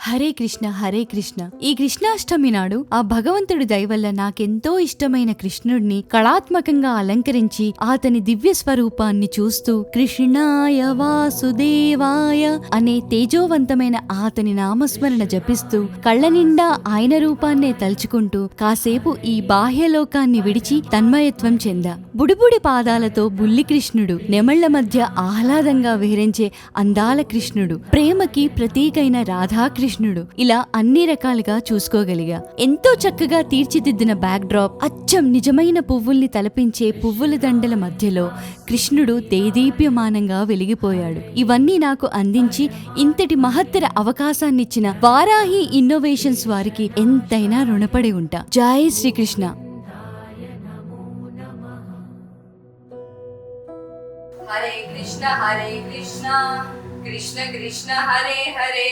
హరే కృష్ణ హరే కృష్ణ. ఈ కృష్ణాష్టమి నాడు ఆ భగవంతుడి దయవల్ల నాకెంతో ఇష్టమైన కృష్ణుడిని కళాత్మకంగా అలంకరించి అతని దివ్య స్వరూపాన్ని చూస్తూ కృష్ణాయ వాసుదేవాయ అనే తేజోవంతమైన అతని నామస్మరణ జపిస్తూ కళ్ళ నిండా ఆయన రూపాన్నే తలుచుకుంటూ కాసేపు ఈ బాహ్యలోకాన్ని విడిచి తన్మయత్వం చెందా. బుడిబుడి పాదాలతో బుల్లి కృష్ణుడు, నెమళ్ల మధ్య ఆహ్లాదంగా విహరించే అందాల కృష్ణుడు, ప్రేమకి ప్రతీకైన రాధాకృష్ణుడు, ఇలా అన్ని రకాలుగా చూసుకోగలిగా. ఎంతో చక్కగా తీర్చిదిద్దిన బ్యాక్ డ్రాప్, అచ్చం నిజమైన పువ్వుల్ని తలపించే పువ్వుల దండల మధ్యలో కృష్ణుడు దేదీప్యమానంగా వెలిగిపోయాడు. ఇవన్నీ నాకు అందించి ఇంతటి మహత్తర అవకాశాన్నిచ్చిన వారాహి ఇన్నోవేషన్స్ వారికి ఎంతైనా రుణపడి ఉంటా. జై శ్రీకృష్ణ. హరే కృష్ణ కృష్ణ కృష్ణ హరే హరే.